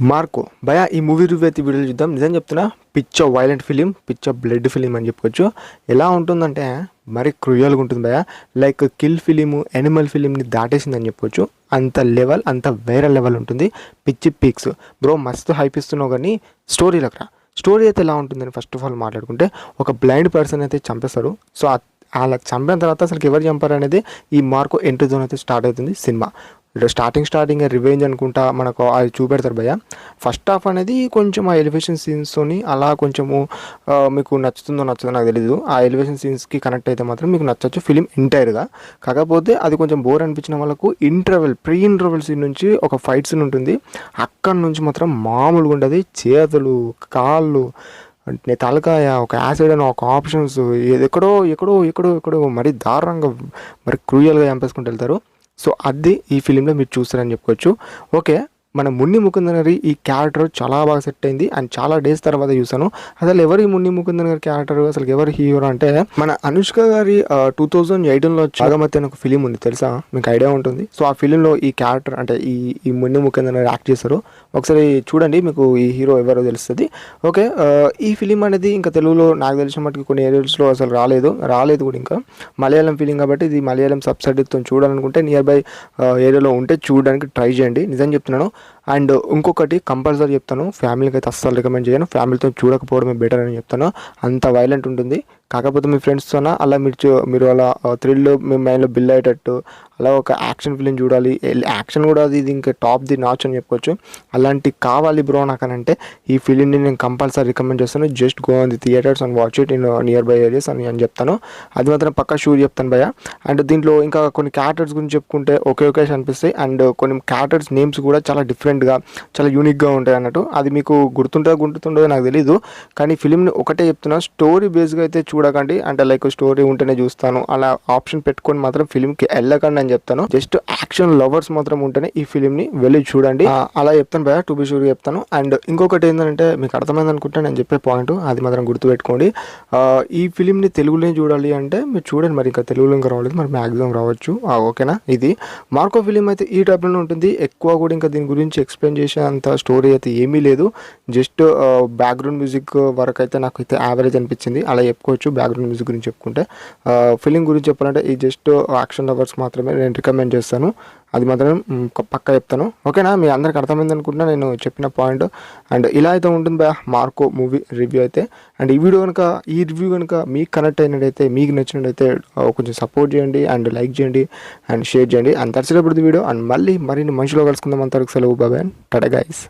Marco భయ ఈ movie review అయితే వీడియోలో చూద్దాం. నిజం చెప్తున్నా, పిచ్చ వైలెంట్ ఫిలిం, పిచ్చ బ్లడ్ ఫిలిం అని చెప్పుకోవచ్చు. ఎలా ఉంటుందంటే మరి క్రూయల్గా ఉంటుంది భయ. లైక్ కిల్ ఫిలిము, ఎనిమల్ ఫిలింని దాటేసిందని చెప్పొచ్చు. అంత లెవెల్, అంత వేరే లెవెల్ ఉంటుంది. పిచ్చి పీక్స్ బ్రో, మస్తు హైప్ ఇస్తున్నావు. కానీ స్టోరీలకు రా. స్టోరీ అయితే ఎలా ఉంటుందని ఫస్ట్ ఆఫ్ ఆల్ మాట్లాడుకుంటే, ఒక బ్లైండ్ పర్సన్ అయితే చంపేస్తారు. సో అలా చంపిన తర్వాత అసలు ఎవరు చంపారు అనేది ఈ మార్కో ఎంట్రీ జోన్ అయితే స్టార్ట్ అవుతుంది సినిమా. స్టార్టింగ్ రివెంజ్ అనుకుంటా మనకు అది చూపెడతారు భయ్య. ఫస్ట్ హాఫ్ అనేది కొంచెం ఆ ఎలివేషన్ సీన్స్తోని అలా కొంచెము మీకు నచ్చుతుందో నాకు తెలీదు. ఆ ఎలివేషన్ సీన్స్కి కనెక్ట్ అయితే మాత్రం మీకు నచ్చచ్చు ఫిలిం ఎంటైర్గా. కాకపోతే అది కొంచెం బోర్ అనిపించిన వాళ్ళకు ప్రీ ఇంటర్వెల్ సీన్ నుంచి ఒక ఫైట్ సీన్ ఉంటుంది. అక్కడి నుంచి మాత్రం మామూలుగా ఉండదు. చేతులు, కాళ్ళు, అంటే తలకాయ, ఒక యాసిడ్ అని ఒక ఆప్షన్స్, ఎక్కడో ఎక్కడో ఎక్కడో ఎక్కడో మరీ దారుణంగా మరి క్రూయల్గా చంపేసుకుంటూ వెళ్తారు. సో అది ఈ ఫిలింలో మీరు చూస్తారని చెప్పుకోవచ్చు. ఓకే, మన మున్ని ముకుందన్ గారి ఈ క్యారెక్టర్ చాలా బాగా సెట్ అయింది. అండ్ చాలా డేస్ తర్వాత చూసాను. అసలు ఎవరు ఈ మున్ని ముకుందన్ గారి క్యారెక్టర్, అసలు ఎవరు హీరో అంటే మన అనుష్క గారి 2018లో చాగమతి అని ఒక ఫిలిం ఉంది, తెలుసా? మీకు ఐడియా ఉంటుంది. సో ఆ ఫిలింలో ఈ క్యారెక్టర్ అంటే ఈ మున్ని ముకుందన్ గారు యాక్ట్ చేశారు. ఒకసారి చూడండి, మీకు ఈ హీరో ఎవరో తెలుస్తుంది. ఓకే, ఈ ఫిలిం అనేది ఇంకా తెలుగులో నాకు తెలిసిన మట్టుకు కొన్ని ఏరియాస్లో అసలు రాలేదు కూడా. ఇంకా మలయాళం ఫిలిం కాబట్టి ఇది మలయాళం సబ్సైటిల్తో చూడాలనుకుంటే నియర్ బై ఏరియాలో ఉంటే చూడడానికి ట్రై చేయండి. నిజం చెప్తున్నాను. అండ్ ఇంకొకటి కంపల్సరీ చెప్తాను, ఫ్యామిలీకి అయితే అస్సలు రికమెండ్ చేయను. ఫ్యామిలీతో చూడకపోవడమే బెటర్ అని చెప్తాను. అంత వైలెంట్ ఉంటుంది. కాకపోతే మీ ఫ్రెండ్స్తోన అలా మీరు అలా థ్రిల్ మీ మైండ్లో బిల్ అయ్యేటట్టు అలా ఒక యాక్షన్ ఫిలిం చూడాలి. యాక్షన్ కూడా అది ఇంకా టాప్ ది నాచ్ అని చెప్పుకోవచ్చు. అలాంటి కావాలి బ్రో నాకు అని అంటే ఈ ఫిలింని నేను కంపల్సరీ రికమెండ్ చేస్తాను. Just go on the theatres and watch it in near by areas అని చెప్తాను. అది మాత్రం పక్కా షూర్ చెప్తాను భయ్య. అండ్ దీంట్లో ఇంకా కొన్ని క్యారెక్టర్స్ గురించి చెప్పుకుంటే ఒకే అనిపిస్తాయి. అండ్ కొన్ని క్యారెక్టర్స్ నేమ్స్ కూడా చాలా డిఫరెంట్గా, చాలా యూనిక్గా ఉంటాయి అన్నట్టు. అది మీకు గుర్తుంటుందో నాకు తెలీదు. కానీ ఫిలింని ఒకటే చెప్తున్నా, స్టోరీ బేస్గా అయితే చూడకండి. అంటే లైక్ స్టోరీ ఉంటేనే చూస్తాను అలా ఆప్షన్ పెట్టుకొని మాత్రం ఫిలింకి వెళ్ళకండి అని చెప్తాను. జస్ట్ యాక్షన్ లవర్స్ మాత్రం ఉంటేనే ఈ ఫిలింని వెళ్ళి చూడండి అలా చెప్తాను భయ, టు బి షూర్ చెప్తాను. అండ్ ఇంకొకటి ఏంటంటే మీకు అర్థమైంది అనుకుంటే నేను చెప్పే పాయింట్ అది మాత్రం గుర్తుపెట్టుకోండి. ఈ ఫిలింని తెలుగులోనే చూడాలి అంటే మీరు చూడండి. మరి ఇంకా తెలుగులో ఇంకా రావలేదు, మరి మ్యాక్సిమం రావచ్చు. ఓకేనా? ఇది మార్కో ఫిలిం అయితే ఈ టైప్లోనే ఉంటుంది. ఎక్కువ కూడా ఇంకా దీని గురించి ఎక్స్ప్లెయిన్ చేసే అంత స్టోరీ అయితే ఏమీ లేదు. జస్ట్ బ్యాక్గ్రౌండ్ మ్యూజిక్ వరకు అయితే నాకు అయితే యావరేజ్ అనిపించింది. అలా చెప్పుకోవచ్చు. బ్యాక్గ్రౌండ్ మ్యూజిక్ గురించి చెప్పుకుంటే ఫిలిం గురించి చెప్పాలంటే ఈ జస్ట్ యాక్షన్ లవర్స్ మాత్రమే నేను రికమెండ్ చేస్తాను. అది మాత్రం పక్కా చెప్తాను. ఓకేనా? మీ అందరికి అర్థమైంది అనుకుంటున్నా నేను చెప్పిన పాయింట్. అండ్ ఇలా అయితే ఉంటుంది బా మార్కో మూవీ రివ్యూ అయితే. అండ్ ఈ రివ్యూ కనుక మీకు కనెక్ట్ అయినట్టయితే, మీకు నచ్చినట్టయితే కొంచెం సపోర్ట్ చేయండి అండ్ లైక్ చేయండి అండ్ షేర్ చేయండి. And that's it for the video. And మళ్ళీ మరిన్ని మనుషులు కలుసుకుందాం. అంతవరకు సెలవు. Bye and tata guys.